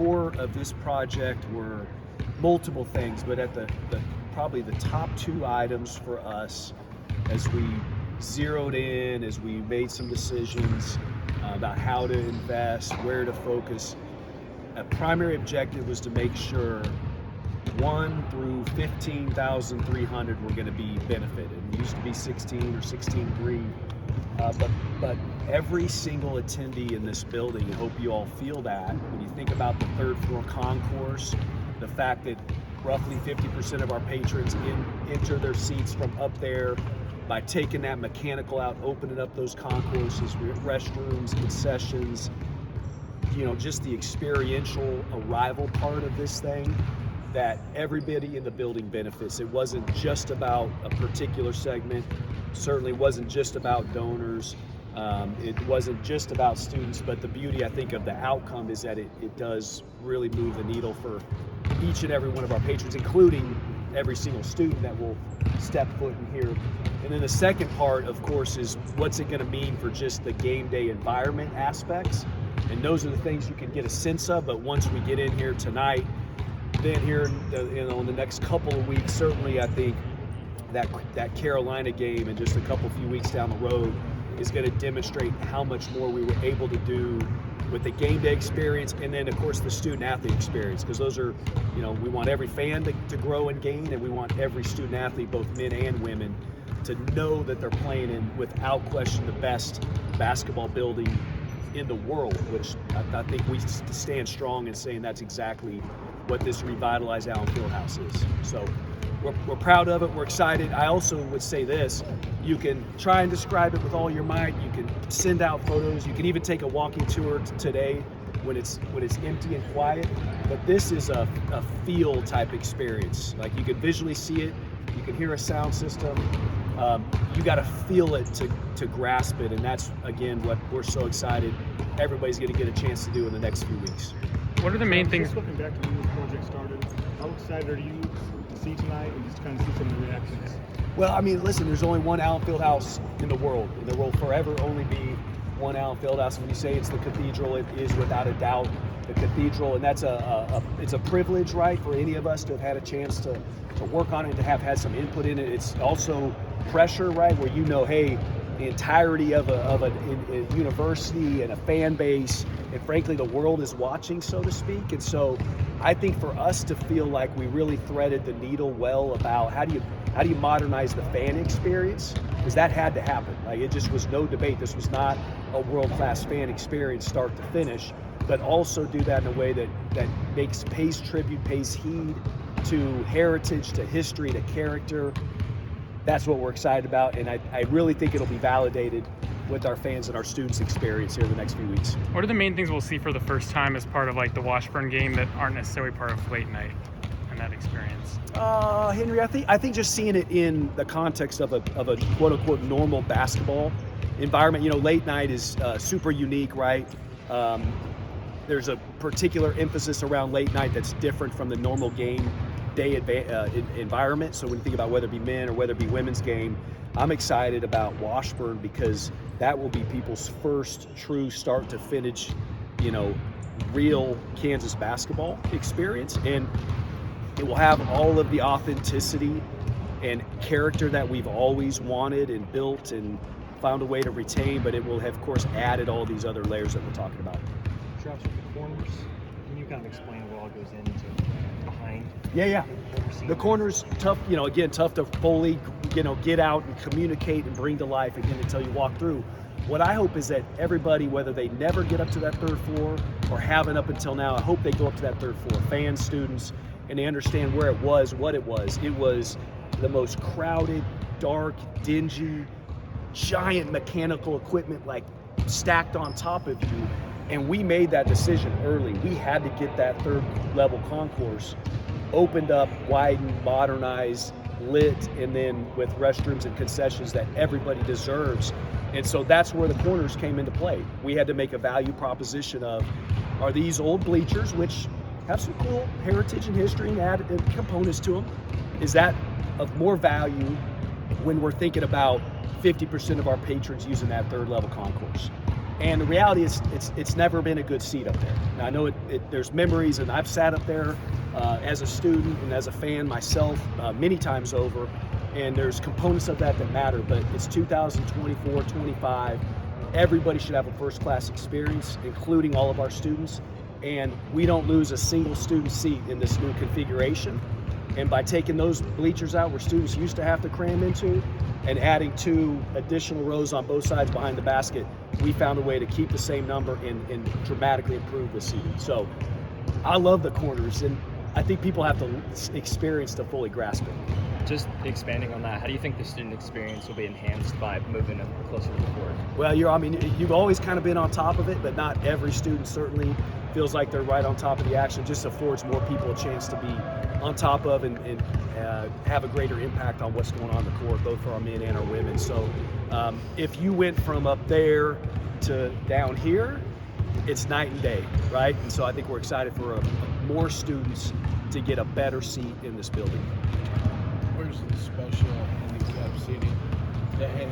core of this project were multiple things, but at the probably the top two items for us as we zeroed in, as we made some decisions about how to invest, where to focus. A primary objective was to make sure 1 through 15,300 were going to be benefited. It used to be 16 or 16.3, but every single attendee in this building, I hope you all feel that when you think about the third floor concourse, the fact that roughly 50% of our patrons enter their seats from up there by taking that mechanical out, opening up those concourses, restrooms, concessions, just the experiential arrival part of this thing, that everybody in the building benefits. It wasn't just about a particular segment, certainly wasn't just about donors, it wasn't just about students, but the beauty, I think, of the outcome is that it does really move the needle for each and every one of our patrons, including every single student that will step foot in here. And then the second part, of course, is what's it gonna mean for just the game day environment aspects? And those are the things you can get a sense of, but once we get in here tonight, then here in the next couple of weeks, certainly I think that Carolina game and just a few weeks down the road is going to demonstrate how much more we were able to do with the game day experience, and then of course the student athlete experience, because those are, we want every fan to grow and gain, and we want every student athlete, both men and women, to know that they're playing in, without question, the best basketball building in the world, which I think we stand strong in saying that's exactly what this revitalized Allen Fieldhouse is. So we're proud of it, we're excited. I also would say this, you can try and describe it with all your might, you can send out photos, you can even take a walking tour today when it's empty and quiet, but this is a feel type experience. Like, you can visually see it, you can hear a sound system, you got to feel it to grasp it, and that's, again, what we're so excited everybody's going to get a chance to do in the next few weeks. What are the main things? Just looking back to when this project started, how excited are you to see tonight and just kind of see some of the reactions? Well, I mean, listen, there's only one Allen Fieldhouse in the world. There will forever only be one Allen Fieldhouse. When you say it's the cathedral, it is without a doubt the cathedral, and that's it's a privilege, right, for any of us to have had a chance to work on it, to have had some input in it. It's also pressure, right, where hey, the entirety of a university and a fan base, and frankly the world is watching, so to speak. And so I think for us to feel like we really threaded the needle well about how do you modernize the fan experience, because that had to happen. Like, it just was no debate. This was not a world-class fan experience start to finish, but also do that in a way that pays tribute, pays heed to heritage, to history, to character. That's what we're excited about, and I really think it'll be validated with our fans and our students' experience here in the next few weeks. What are the main things we'll see for the first time as part of the Washburn game that aren't necessarily part of late night and that experience? Henry, I think just seeing it in the context of a quote unquote normal basketball environment. Late night is super unique, right? There's a particular emphasis around late night that's different from the normal game day environment. So when you think about whether it be men or whether it be women's game, I'm excited about Washburn because that will be people's first true start to finish, real Kansas basketball experience. And it will have all of the authenticity and character that we've always wanted and built and found a way to retain, but it will have, of course, added all these other layers that we're talking about. Travis, with the corners, can you kind of explain what all goes into behind? Yeah. The corners, tough, again, tough to fully, get out and communicate and bring to life again until you walk through. What I hope is that everybody, whether they never get up to that third floor or haven't up until now, I hope they go up to that third floor, fans, students, and they understand where it was, what it was. It was the most crowded, dark, dingy, giant mechanical equipment stacked on top of you. And we made that decision early. We had to get that third level concourse opened up, widened, modernized, lit, and then with restrooms and concessions that everybody deserves. And so that's where the corners came into play. We had to make a value proposition of, are these old bleachers, which have some cool heritage and history and added components to them, is that of more value when we're thinking about 50% of our patrons using that third level concourse? And the reality is, it's never been a good seat up there. Now, I know there's memories, and I've sat up there as a student and as a fan myself many times over, and there's components of that matter, but it's 2024, 25. Everybody should have a first-class experience, including all of our students, and we don't lose a single student seat in this new configuration. And by taking those bleachers out where students used to have to cram into and adding 2 additional rows on both sides behind the basket, we found a way to keep the same number and dramatically improve the seating. So I love the corners, and I think people have to experience to fully grasp it. Just expanding on that, how do you think the student experience will be enhanced by moving them closer to the court? Well, you've always kind of been on top of it, but not every student certainly feels like they're right on top of the action. It just affords more people a chance to be on top of and have a greater impact on what's going on in the court, both for our men and our women. So if you went from up there to down here, it's night and day, right? And so I think we're excited for more students to get a better seat in this building. Where's the special handicap seating?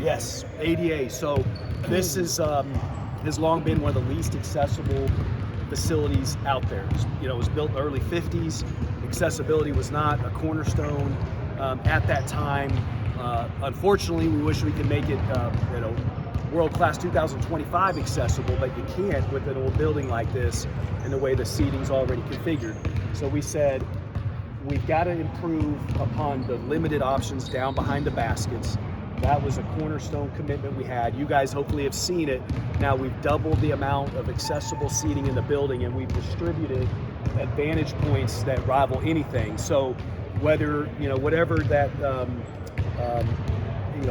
Yes, ADA. So this is has long been one of the least accessible facilities out there. It was built in the early 50s. Accessibility was not a cornerstone at that time. Unfortunately, we wish we could make it world-class 2025 accessible, but you can't with an old building like this and the way the seating's already configured. So we said, we've got to improve upon the limited options down behind the baskets. That was a cornerstone commitment we had. You guys hopefully have seen it. Now we've doubled the amount of accessible seating in the building, and we've distributed advantage points that rival anything. So whether, whatever that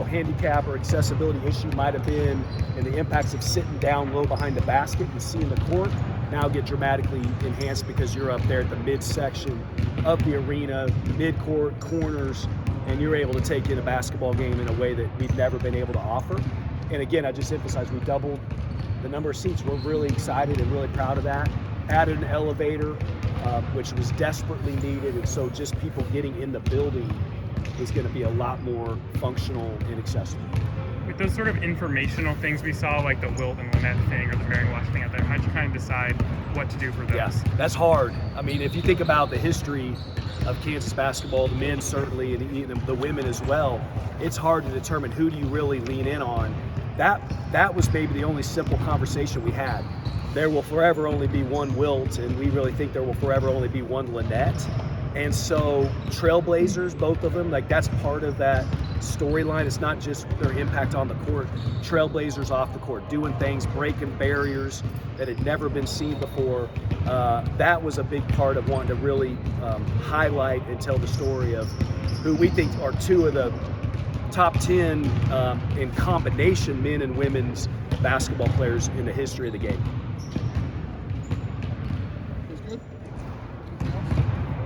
handicap or accessibility issue might have been, and the impacts of sitting down low behind the basket and seeing the court now get dramatically enhanced because you're up there at the midsection of the arena, mid-court, corners, and you're able to take in a basketball game in a way that we've never been able to offer. And again, I just emphasize, we doubled the number of seats. We're really excited and really proud of that. Added an elevator, which was desperately needed, and so just people getting in the building is going to be a lot more functional and accessible. With those sort of informational things we saw, like the Wilt and Lynette thing or the Mary Wash thing out there, how'd you kind of decide what to do for those? Yeah, that's hard. I mean, if you think about the history of Kansas basketball, the men certainly, and the women as well, it's hard to determine who do you really lean in on. That was maybe the only simple conversation we had. There will forever only be one Wilt, and we really think there will forever only be one Lynette. And so Trailblazers, both of them, that's part of that storyline. It's not just their impact on the court. Trailblazers off the court, doing things, breaking barriers that had never been seen before. That was a big part of wanting to really highlight and tell the story of who we think are 2 of the top 10 in combination men and women's basketball players in the history of the game.